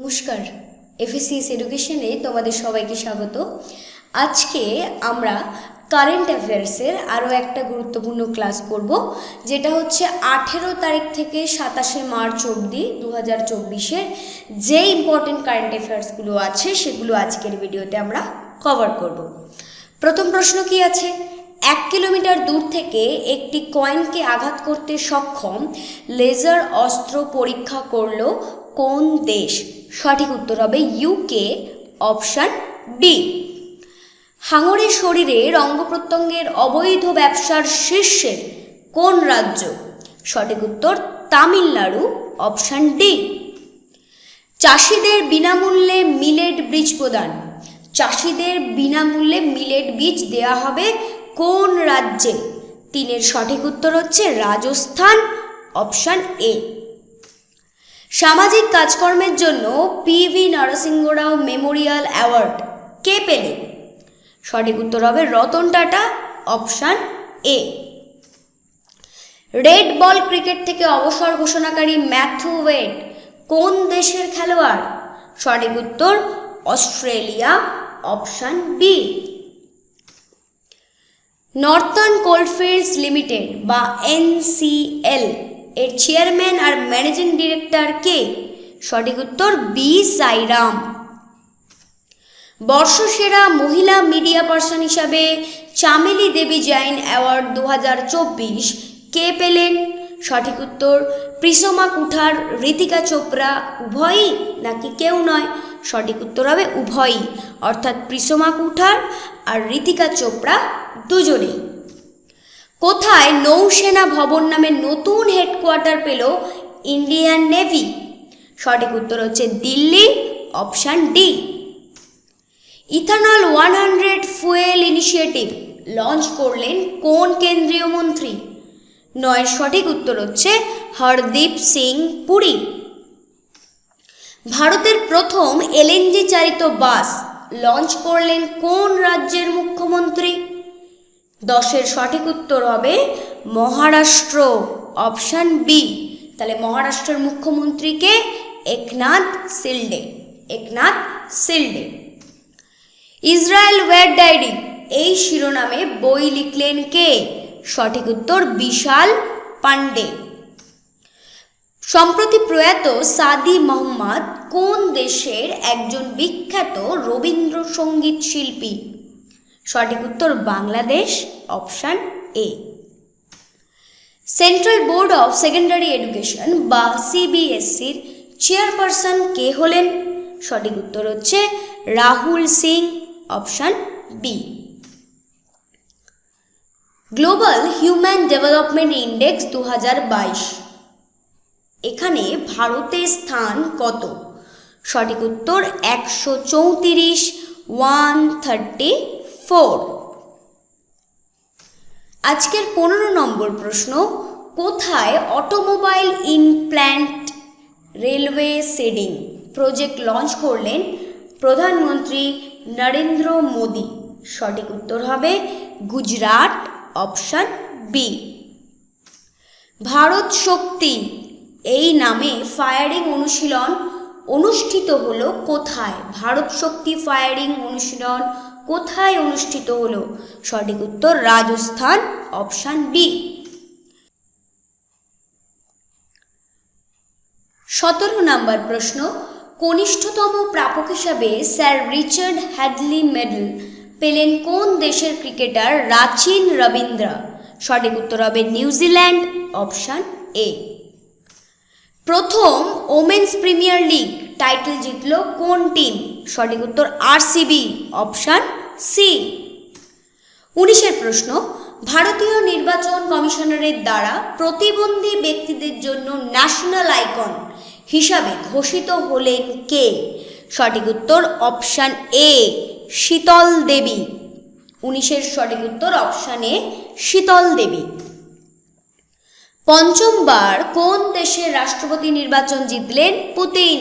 নমস্কার, এফএসসিএস এডুকেশনে তোমাদের সবাইকে স্বাগত। আজকে আমরা কারেন্ট অ্যাফেয়ার্সের আরও একটা গুরুত্বপূর্ণ ক্লাস করব, যেটা হচ্ছে 18 তারিখ থেকে 27শে মার্চ অবধি 2024-এর যে ইম্পর্টেন্ট কারেন্ট অ্যাফেয়ার্সগুলো আছে সেগুলো আজকের ভিডিওতে আমরা কভার করব। প্রথম প্রশ্ন কি আছে? 1 কিলোমিটার দূর থেকে একটি কয়েনকে আঘাত করতে সক্ষম লেজার অস্ত্র পরীক্ষা করল কোন দেশ? সঠিক উত্তর হবে ইউকে, অপশান বি। হাঙরের শরীরের অঙ্গ প্রত্যঙ্গের অবৈধ ব্যবসার শীর্ষে কোন রাজ্য? সঠিক উত্তর তামিলনাড়ু, অপশান ডি। চাষিদের বিনামূল্যে মিলেট বীজ প্রদান। চাষিদের বিনামূল্যে মিলেট বীজ দেওয়া হবে কোন রাজ্যে? তিনের সঠিক উত্তর হচ্ছে রাজস্থান, অপশান এ। সামাজিক কাজকর্মের জন্য পিভি নরসিংহ রাও মেমোরিয়াল অ্যাওয়ার্ড কে পেলেন? সঠিক উত্তর হবে Ratan Tata, option A. Red ball cricket থেকে অবসর ঘোষণাকারী ম্যাথু ওয়েড কোন দেশের খেলোয়াড়? সঠিক উত্তর Australia, option B. Northern Coalfields Limited বা এনসিএল এর চেয়ারম্যান আর ম্যানেজিং ডিরেক্টর কে? সঠিক উত্তর বি সাইরাম। বর্ষসেরা মহিলা মিডিয়া পার্সন হিসাবে চামেলি দেবী জৈন অ্যাওয়ার্ড 2024 কে পেলেন? সঠিক উত্তর প্রিসোমা কুঠার, ঋতিকা চোপড়া, উভয়ই নাকি কেউ নয়? সঠিক উত্তর হবে উভয়ই, অর্থাৎ প্রিসোমা কুঠার আর ঋতিকা চোপড়া দুজনেই। কোথায় নৌসেনা ভবন নামে নতুন হেডকোয়ার্টার পেল ইন্ডিয়ান নেভি? সঠিক উত্তর হচ্ছে Delhi, option D. Ethanol 100 fuel initiative launch করলেন কোন কেন্দ্রীয় মন্ত্রী? নয়ের সঠিক উত্তর হচ্ছে হরদীপ সিং পুরী। ভারতের প্রথম এলএনজি চালিত বাস লঞ্চ করলেন কোন রাজ্যের মুখ্যমন্ত্রী? 10-এর সঠিক উত্তর হবে মহারাষ্ট্র, অপশান বি। তাহলে মহারাষ্ট্রের মুখ্যমন্ত্রীকে একনাথ শিন্ডে, একনাথ শিন্ডে। ইসরায়েল ওয়েড ডায়েরি এই শিরোনামে বই লিখলেন কে? সঠিক উত্তর বিশাল পান্ডে। সম্প্রতি প্রয়াত সাদি মোহাম্মদ কোন দেশের একজন বিখ্যাত রবীন্দ্রসঙ্গীত শিল্পী? সঠিক উত্তর Bangladesh, option A. Central Board of Secondary Education বা সিবিএসসির চেয়ারপারসন কে হলেন? সঠিক উত্তর হচ্ছে Rahul Singh, option B. Global Human Development Index 2022 এখানে ভারতের স্থান কত? সঠিক উত্তর 134, 134। আজকের 15 নম্বর প্রশ্ন, কোথায় automobile implant railway siding project launch করলেন প্রধানমন্ত্রী নরেন্দ্র মোদী? সঠিক উত্তর হবে গুজরাট, অপশান বি। ভারত শক্তি এই নামে ফায়ারিং অনুশীলন অনুষ্ঠিত হলো কোথায়? ভারত শক্তি ফায়ারিং অনুশীলন কোথায় অনুষ্ঠিত হলো? সঠিক উত্তর রাজস্থান, অপশান বি। 17 নম্বর প্রশ্ন, কনিষ্ঠতম প্রাপক হিসাবে স্যার রিচার্ড হ্যাডলি মেডেল পেলেন কোন দেশের ক্রিকেটার রাচিন রবীন্দ্র? সঠিক উত্তর হবে নিউজিল্যান্ড, অপশান এ। প্রথম ওমেন্স প্রিমিয়ার লিগ টাইটেল জিতল কোন টিম? সঠিক উত্তর আরসিবি, অপশান সি। 19-এর প্রশ্ন, ভারতীয় নির্বাচন কমিশনারের দ্বারা প্রতিবন্ধী ব্যক্তিদের জন্য ন্যাশনাল আইকন হিসাবে ঘোষিত হলেন কে? সঠিক উত্তর অপশান এ শীতল দেবী। 19-এর সঠিক উত্তর অপশান এ শীতল দেবী। পঞ্চমবার কোন দেশের রাষ্ট্রপতি নির্বাচন জিতলেন পুতিন?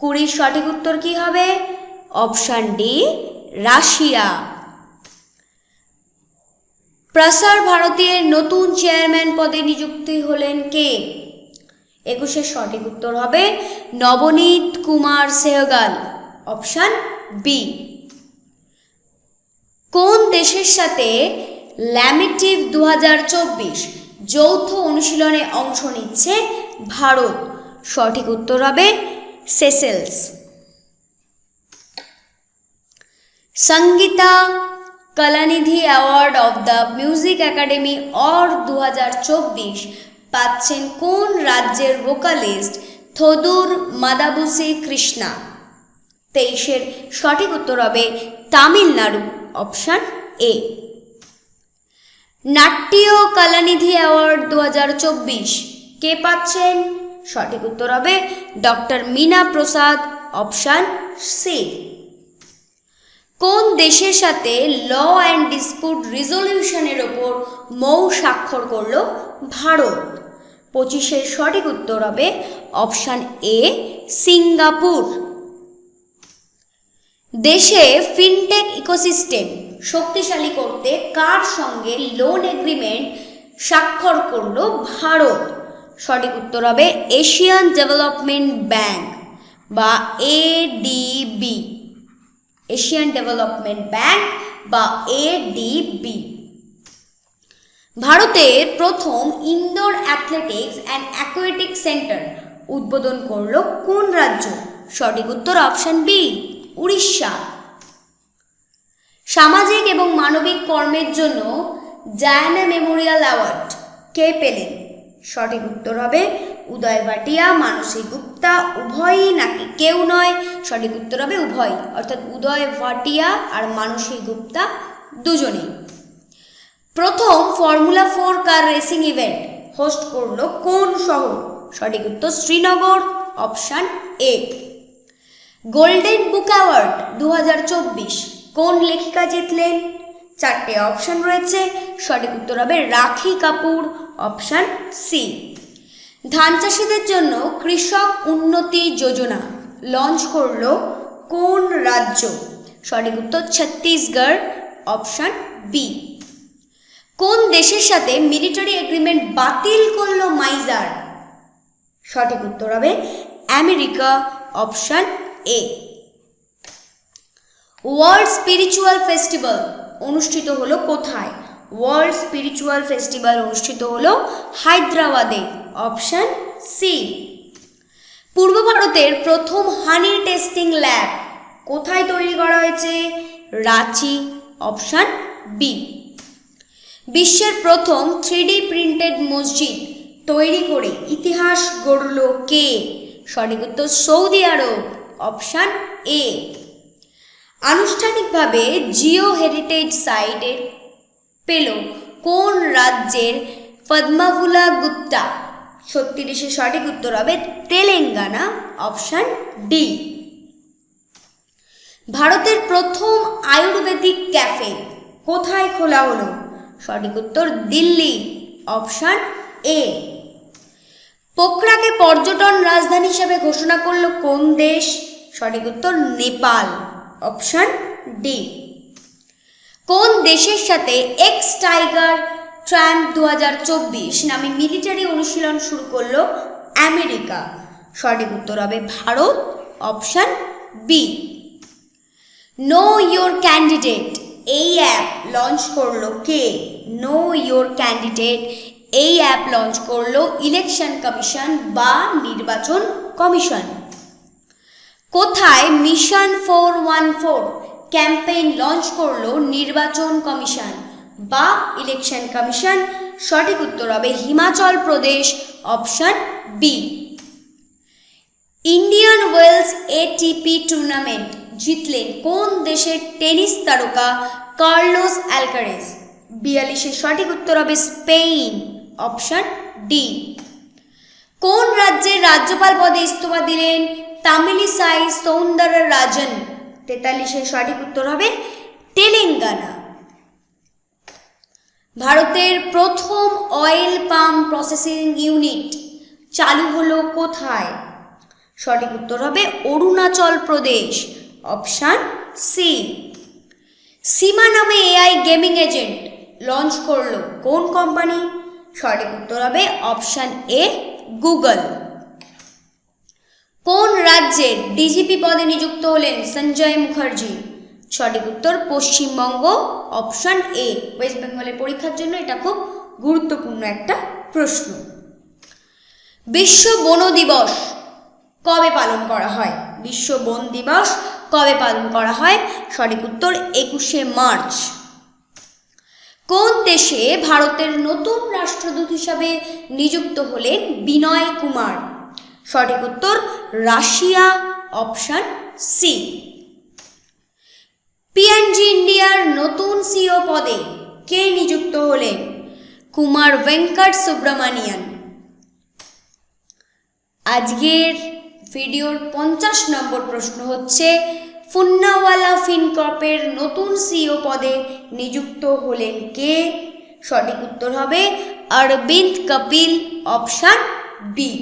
20-এর সঠিক উত্তর কি হবে? Option D Russia. প্রসার ভারতীর নতুন চেয়ারম্যান পদে নিযুক্ত হলেন কে? 21-এর সঠিক উত্তর হবে নবনীত কুমার সেহগাল, অপশান বি। কোন দেশের সাথে ল্যামিটিভ 2024 যৌথ অনুশীলনে অংশ নিচ্ছে ভারত? সঠিক উত্তর হবে Seychelles. Sangita Kalanidhi award of the music academy or 2024 পাচ্ছেন কোন রাজ্যের ভোকালিস্ট থোদুর মাদাবুসি কৃষ্ণা? 23-এর সঠিক উত্তর হবে তামিলনাড়ু, অপশান এ। নাট্য কলানিধি অ্যাওয়ার্ড 2024 কে পাচ্ছেন? সঠিক উত্তর হবে ডক্টর মীনা প্রসাদ, অপশান সি। কোন দেশের সাথে ল অ্যান্ড ডিসপিউট রিজলিউশনের ওপর মৌ স্বাক্ষর করল ভারত? 25-এর সঠিক উত্তর হবে অপশান এ সিঙ্গাপুর। দেশে ফিনটেক ইকোসিস্টেম শক্তিশালী করতে কার সঙ্গে লোন এগ্রিমেন্ট স্বাক্ষর করল ভারত? সঠিক উত্তর হবে এশিয়ান ডেভেলপমেন্ট ব্যাংক বা এডিবি, এশিয়ান ডেভেলপমেন্ট ব্যাংক বা এডিবি। ভারতের প্রথম indoor athletics and aquatic centre উদ্বোধন করল কোন রাজ্য? সঠিক উত্তর অপশান বি উড়িষ্যা। সামাজিক এবং মানবিক কর্মের জন্য ডায়ানা মেমোরিয়াল অ্যাওয়ার্ড কে পেলেন? সঠিক উত্তর হবে উদয় ভাটিয়া, মানসী গুপ্তা, উভয়ই নাকি কেউ নয়? সঠিক উত্তর হবে উভয়, অর্থাৎ উদয় ভাটিয়া আর মানসী গুপ্তা দুজনেই। প্রথম formula 4 car racing event host করল কোন শহর? সঠিক উত্তর Srinagar, option A. Golden book award 2024 কোন লেখিকা জিতলেন? 4টে অপশান রয়েছে, সঠিক উত্তর হবে রাখি কাপুর, অপশান সি। ধান চাষিদের জন্য কৃষক উন্নতি যোজনা লঞ্চ করল কোন রাজ্য? সঠিক উত্তর ছত্তিশগড়, অপশান বি। কোন দেশের সাথে মিলিটারি এগ্রিমেন্ট বাতিল করল মাইজার? সঠিক উত্তর হবে America, option A. World spiritual festival অনুষ্ঠিত হলো কোথায়? ওয়ার্ল্ড স্পিরিচুয়াল ফেস্টিভ্যাল অনুষ্ঠিত হলো হায়দ্রাবাদে, অপশান সি। পূর্ব ভারতের প্রথম হানি টেস্টিং ল্যাব কোথায় তৈরি করা হয়েছে? Ranchi, option B. বিশ্বের প্রথম 3D প্রিন্টেড মসজিদ তৈরি করে ইতিহাস গড়ল কে? সঠিক উত্তর সৌদি আরব, অপশান এ। আনুষ্ঠানিকভাবে জিও হেরিটেজ সাইটের পেল কোন রাজ্যের পদ্মাভুলা গুপ্তা? 36-এর সঠিক উত্তর হবে তেলেঙ্গানা, অপশান ডি। ভারতের প্রথম আয়ুর্বেদিক ক্যাফে কোথায় খোলা হলো? সঠিক উত্তর দিল্লি, অপশান এ। পোখরাকে পর্যটন রাজধানী হিসেবে ঘোষণা করল কোন দেশ? সঠিক উত্তর নেপাল, অপশান ডি। কোন দেশের সাথে এক্স টাইগার ট্রাম্প 2024 নামে মিলিটারি অনুশীলন শুরু করলো আমেরিকা? সঠিক উত্তর হবে Bharat, option B. Know your candidate এই অ্যাপ লঞ্চ করলো কে? নো ইয়োর ক্যান্ডিডেট এই অ্যাপ লঞ্চ করলো ইলেকশন কমিশন বা নির্বাচন কমিশন। কোথায় মিশন 414 ক্যাম্পেইন লঞ্চ করলো নির্বাচন কমিশন বা ইলেকশন কমিশন? সঠিক উত্তর হবে Himachal Pradesh, option B. Indian Wells ATP tournament জিতলেন কোন দেশের টেনিস তারকা কার্লোস অ্যালকারেজ? 42-এর সঠিক উত্তর হবে স্পেন, অপশান ডি। কোন রাজ্যের রাজ্যপাল পদে ইস্তফা দিলেন তামিলিসাই সৌন্দররাজন? 43-এর সঠিক উত্তর হবে তেলেঙ্গানা। ভারতের প্রথম অয়েল পাম প্রসেসিং ইউনিট চালু হলো কোথায়? সঠিক উত্তর হবে অরুণাচল প্রদেশ, অপশান সি। সীমা নামে এআই গেমিং এজেন্ট লঞ্চ করলো কোন কোম্পানি? সঠিক উত্তর হবে অপশান এ গুগল। কোন রাজ্যের ডিজিপি পদে নিযুক্ত হলেন সঞ্জয় মুখার্জি? সঠিক উত্তর পশ্চিমবঙ্গ, অপশন এ। ওয়েস্ট বেঙ্গলের পরীক্ষার জন্য এটা খুব গুরুত্বপূর্ণ একটা প্রশ্ন। বিশ্ব বন দিবস কবে পালন করা হয়? বিশ্ব বন দিবস কবে পালন করা হয়? সঠিক উত্তর 21শে মার্চ। কোন দেশে ভারতের নতুন রাষ্ট্রদূত হিসাবে নিযুক্ত হলেন বিনয় কুমার? সঠিক উত্তর রাশিয়া, অপশন সি। পিএনজি ইন্ডিয়ার নতুন সিইও পদে কে নিযুক্ত হলেন? কুমার ভেঙ্কট সুব্রমণিয়ান। আজকের ভিডিওর 50 নম্বর প্রশ্ন হচ্ছে, পুনাওয়ালা ফিনকর্পের নতুন সিইও পদে নিযুক্ত হলেন কে? সঠিক উত্তর হবে Arvind Kapil, option B.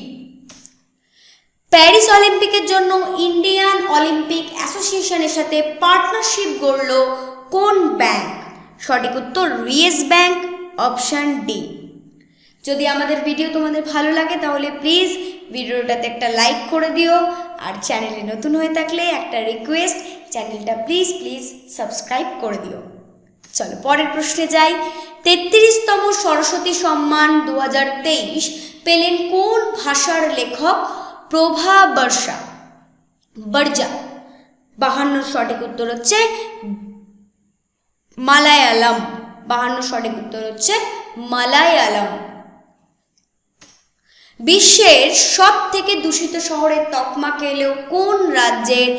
Paris অলিম্পিকের জন্য ইন্ডিয়ান অলিম্পিক অ্যাসোসিয়েশনের সাথে পার্টনারশিপ গড়ল কোন ব্যাংক? সঠিক উত্তর ইয়েস ব্যাংক, অপশন ডি। যদি আমাদের ভিডিও তোমাদের ভালো লাগে তাহলে প্লিজ ভিডিওটাতে একটা লাইক করে দিও, আর চ্যানেলে নতুন হয়ে থাকলে একটা রিকোয়েস্ট, চ্যানেলটা প্লিজ সাবস্ক্রাইব করে দিও। চলো পরের প্রশ্নে যাই। 33তম সরস্বতী সম্মান 2023 পেলেন কোন ভাষার লেখক? প্রভা বর্ষা। 52 সঠিক উত্তর হচ্ছে মালায়ালাম। 52 সঠিক উত্তর হচ্ছে মালায়ালাম। বিশ্বের সব থেকে দূষিত শহরের তকমা পেল কোন রাজ্যের?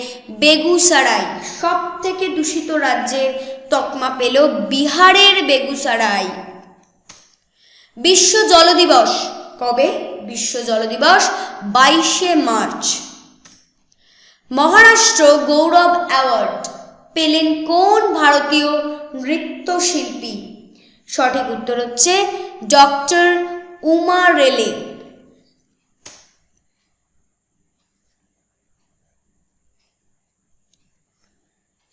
বেগুসরাই। সব থেকে দূষিত রাজ্যের তকমা পেল বিহারের বেগুসরাই। বিশ্ব জল দিবস কবে? বিশ্ব জল দিবস 22শে মার্চ। মহারাষ্ট্র গৌরব অ্যাওয়ার্ড পেলেন কোন ভারতীয় নৃত্যশিল্পী? সঠিক উত্তর হচ্ছে ডক্টর উমা রেলে।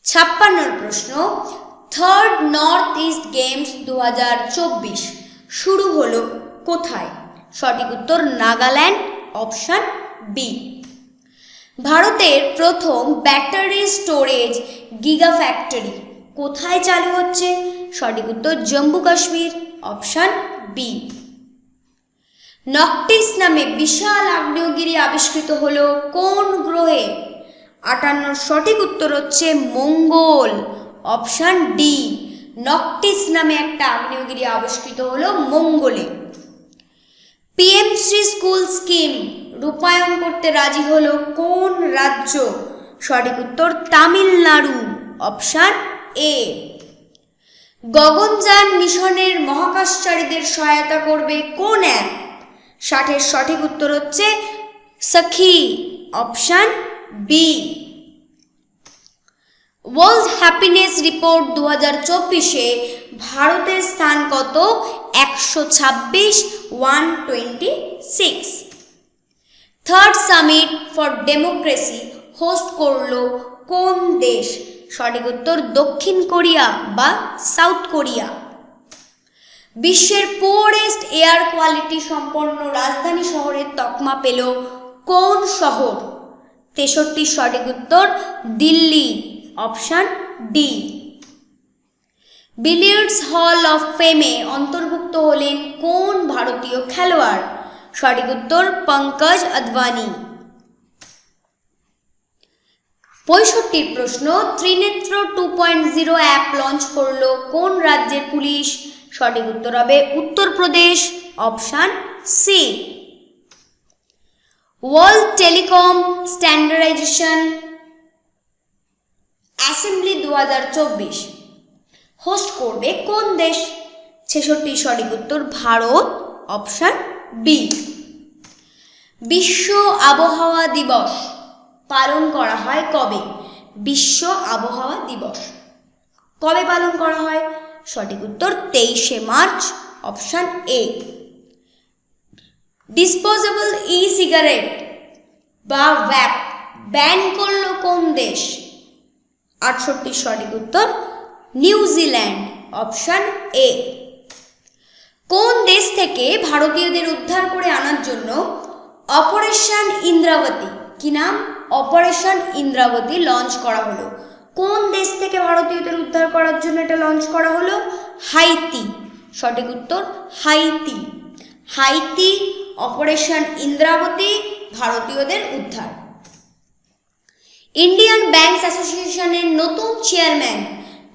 ছাপ্পান্নর প্রশ্ন, থার্ড নর্থ ইস্ট গেমস 2024 শুরু হলো কোথায়? সঠিক উত্তর নাগাল্যান্ড, অপশন বি। ভারতের প্রথম ব্যাটারি স্টোরেজ গিগা ফ্যাক্টরি কোথায় চালু হচ্ছে? সঠিক উত্তর জম্মু কাশ্মীর, অপশন বি। নকটিস নামে বিশাল আগ্নেয়গিরি আবিষ্কৃত হলো কোন গ্রহে? 58 সঠিক উত্তর হচ্ছে মঙ্গল, অপশন ডি। নকটিস নামে একটা আগ্নেয়গিরি আবিষ্কৃত হলো মঙ্গলে। পিএমশ্রী স্কুল স্কিম রূপায়ণ করতে রাজি হলো কোন রাজ্য? সঠিক উত্তর তামিলনাড়ু, অপশন এ। গগনযান মিশনের মহাকাশচারীদের সহায়তা করবে কোন অ্যাপ? 60 সঠিক উত্তর হচ্ছে সখী, option B. World happiness report 2024-এ ভারতের স্থান কত? 126, 126। Third summit for democracy host করল কোন দেশ? সঠিক উত্তর দক্ষিণ কোরিয়া বা সাউথ কোরিয়া। বিশ্বের পুওরেস্ট এয়ার কোয়ালিটি সম্পন্ন রাজধানী শহরের তকমা পেল কোন শহর? 63 সঠিক উত্তর Delhi, option D. Billiards hall of ফেমে অন্তর্ভুক্ত হলেন কোন ভারতীয় খেলোয়াড়? সঠিক উত্তর পঙ্কজ আদবানি। 65 প্রশ্ন, ত্রিনেত্র 2.0 অ্যাপ লঞ্চ করল কোন রাজ্যের পুলিশ? সঠিক উত্তর হবে Uttar Pradesh, option C. World telecom standardisation assembly 2024 host করবে কোন দেশ? 66 সঠিক উত্তর ভারত, অপশন বি। বিশ্ব আবহাওয়া দিবস পালন করা হয় কবে? বিশ্ব আবহাওয়া দিবস কবে পালন করা হয়? সঠিক উত্তর 23শে March, option A. Disposable e cigarette বা ভ্যাপ ব্যান করল কোন দেশ? 68 সঠিক উত্তর নিউজিল্যান্ড, অপশন এ। কোন দেশ থেকে ভারতীয়দের উদ্ধার করে আনার জন্য অপারেশন ইন্দ্রাবতী কি নাম? অপারেশন ইন্দ্রাবতী লঞ্চ করা হলো। কোন দেশ থেকে ভারতীয়দের উদ্ধার করার জন্য এটা লঞ্চ করা হলো? হাইতি। সঠিক উত্তর হাইতি। হাইতি অপারেশন ইন্দ্রাবতী, ভারতীয়দের উদ্ধার। ইন্ডিয়ান ব্যাংকস অ্যাসোসিয়েশনের নতুন চেয়ারম্যান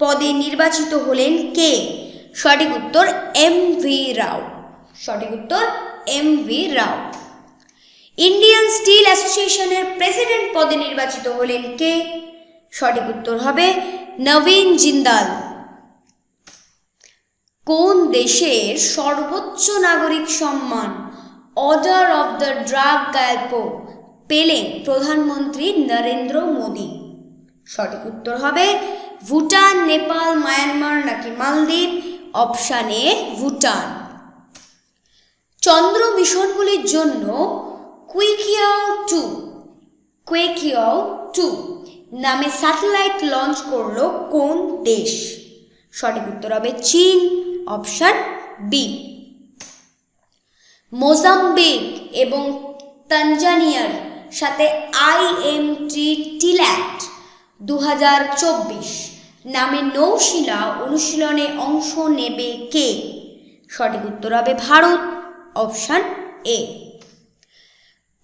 পদে নির্বাচিত হলেন কে? সঠিক উত্তর এম.ভি. রাও। সঠিক উত্তর এম.ভি. রাও। ইন্ডিয়ান স্টিল অ্যাসোসিয়েশনের প্রেসিডেন্ট পদে নির্বাচিত হলেন কে? সঠিক উত্তর হবে নবীন জিন্দাল। কোন দেশের সর্বোচ্চ নাগরিক সম্মান অর্ডার অফ দ্য ড্রাগ গায়ালপো পেলেন প্রধানমন্ত্রী নরেন্দ্র মোদী? সঠিক উত্তর হবে ভুটান, নেপাল, মায়ানমার নাকি মালদ্বীপ? Option A Bhutan. চন্দ্র মিশনগুলির জন্য কুইকিয়াও 2 নামে স্যাটেলাইট লঞ্চ করল কোন দেশ? সঠিক উত্তর হবে চীন। Option B. মোজাম্বিক এবং তানজানিয়ার সাথে IMT-TLAT 2024 নামে নৌশিলা অনুশীলনে অংশ নেবে কে? সঠিক উত্তর হবে ভারত। Option A.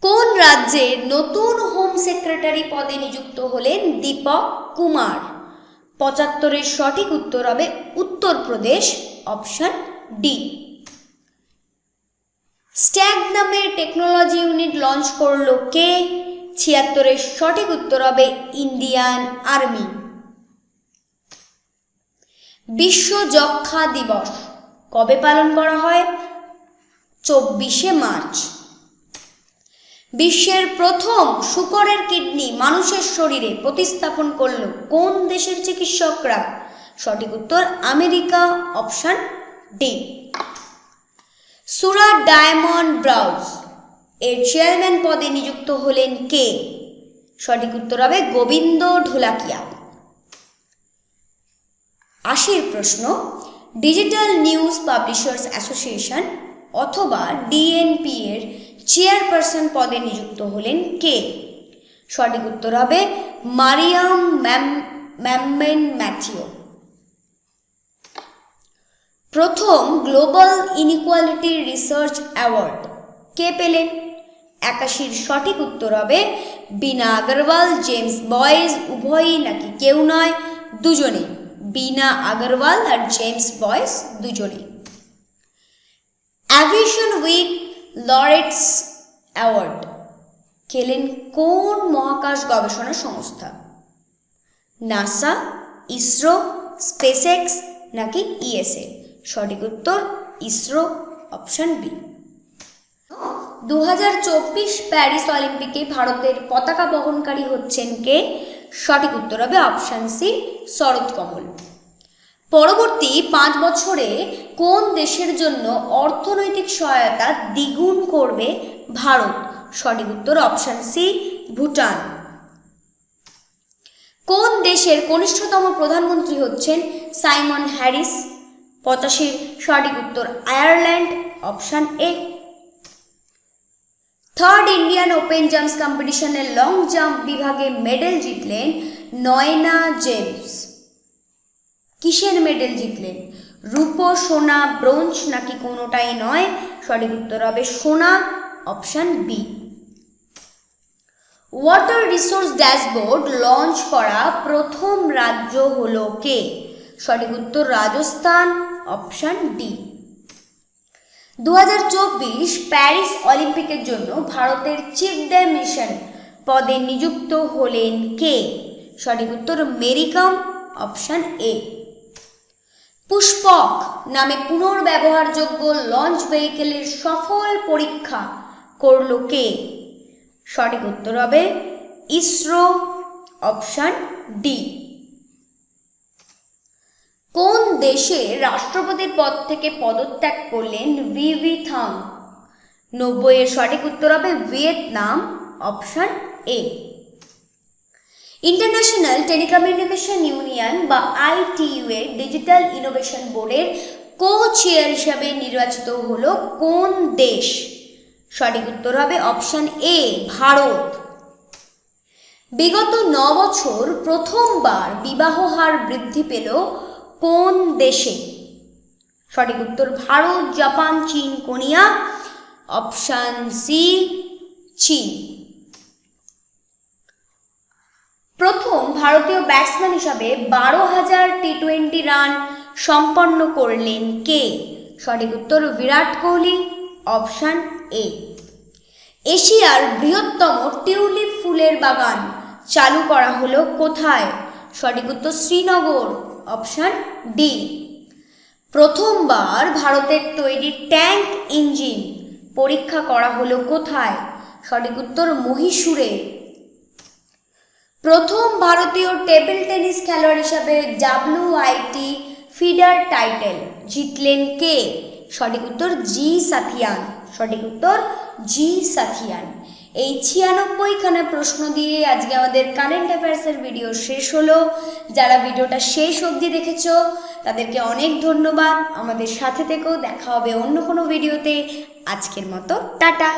কোন রাজ্যের নতুন হোম সেক্রেটারি পদে নিযুক্ত হলেন দীপক কুমার? 75-এর সঠিক উত্তর হবে উত্তরপ্রদেশ। Option D. স্ট্যাগ নামের টেকনোলজি ইউনিট লঞ্চ করলো কে? 76-এর সঠিক উত্তর হবে ইন্ডিয়ান আর্মি। বিশ্ব যক্ষ্মা দিবস কবে পালন করা হয়? 24শে মার্চ। বিশ্বের প্রথম শূকরের কিডনি মানুষের শরীরে প্রতিস্থাপন করল কোন দেশের চিকিৎসকরা? সঠিক উত্তর আমেরিকা। Option D. সুরা ডায়মন্ড ব্রাউজ এর চেয়ারম্যান পদে নিযুক্ত হলেন কে? সঠিক উত্তর হবে গোবিন্দ ঢোলাকিয়া। 80-এর প্রশ্ন, ডিজিটাল নিউজ পাবলিশার্স অ্যাসোসিয়েশন অথবা DNP এর চেয়ারপারসন পদে নিযুক্ত হলেন কে? সঠিক উত্তর হবে মারিয়াম ম্যামেন ম্যাথিউ। প্রথম গ্লোবাল ইনইকুয়ালিটি রিসার্চ অ্যাওয়ার্ড কে পেলেন? 81-র সঠিক উত্তর হবে বীণা আগরওয়াল, জেমস বয়েজ উভয়ই নাকি কেউ নয়, দুজনেই। বীণা আগরওয়াল আর জেমস বয়েজ দুজনেই। অ্যাভিয়েশন উইক লরেটস অ্যাওয়ার্ড খেলেন কোন মহাকাশ গবেষণা সংস্থা? নাসা, ইসরো, স্পেসএক্স নাকি ইএসএ? সঠিক উত্তর ইসরো। Option B. 2024 প্যারিস অলিম্পিকে ভারতের পতাকা বহনকারী হচ্ছেন কে? সঠিক উত্তর হবে অপশান সি শরৎ কমল। পরবর্তী 5 বছরে কোন দেশের জন্য অর্থনৈতিক সহায়তা দ্বিগুণ করবে ভারত? সঠিক উত্তর অপশান সি ভুটান। কোন দেশের কনিষ্ঠতম প্রধানমন্ত্রী হচ্ছেন সাইমন হ্যারিস? 85-র সঠিক উত্তর Ireland. Option A. Third Indian open jumps কম্পিটিশনের লং জাম্প বিভাগে মেডেল জিতলেন নয়না জেমস। কিসের মেডেল জিতলেন? রূপো, সোনা, ব্রোঞ্জ নাকি কোনোটাই নয়? সঠিক উত্তর হবে সোনা। Option B. Water resource dashboard launch করা প্রথম রাজ্য হলো কে? সঠিক উত্তর রাজস্থান। Option D. 2024 প্যারিস অলিম্পিকের জন্য ভারতের চিফ দ্য মিশন পদে নিযুক্ত হলেন কে? সঠিক উত্তর মেরি কম। Option A. পুষ্পক নামে পুনর্ব্যবহারযোগ্য লঞ্চ ভেহিকেলের সফল পরীক্ষা করল কে? সঠিক উত্তর হবে ইসরো। Option D. কোন দেশে রাষ্ট্রপতির পদ থেকে পদত্যাগ করলেন ভিভি থাং? 90-এর সঠিক উত্তর হবে Vietnam. Option A. International telecommunication union বা ITU এর ডিজিটাল ইনোভেশন বোর্ডের কো চেয়ার হিসাবে নির্বাচিত হলো কোন দেশ? সঠিক উত্তর হবে অপশান এ ভারত। বিগত 9 বছর প্রথমবার বিবাহ হার বৃদ্ধি পেল কোন দেশে? সঠিক উত্তর ভারত, জাপান, চীন, কোরিয়া। অপশান সি চীন। প্রথম ভারতীয় ব্যাটসম্যান হিসাবে 12,000 টি20 রান সম্পন্ন করলেন কে? সঠিক উত্তর বিরাট কোহলি। Option A. এশিয়ার বৃহত্তম টিউলিপ ফুলের বাগান চালু করা হলো কোথায়? সঠিক উত্তর শ্রীনগর। Option D. প্রথমবার ভারতের তৈরি ট্যাঙ্ক ইঞ্জিন পরীক্ষা করা হলো কোথায়? সঠিক উত্তর মহীশূরে। প্রথম ভারতীয় টেবিল টেনিস খেলোয়াড় হিসাবে WIT ফিডার টাইটেল জিতলেন কে? সঠিক উত্তর জি সাথিয়ান। সঠিক উত্তর জি সাথিয়ান। এই 96খানা প্রশ্ন দিয়ে আজকে আমাদের কারেন্ট অ্যাফেয়ার্সের ভিডিও শেষ হলো। যারা ভিডিওটা শেষ অবধি দেখেছো তাদেরকে অনেক ধন্যবাদ। আমাদের সাথে থেকেও দেখা হবে অন্য কোনো ভিডিওতে। আজকের মতো টাটা।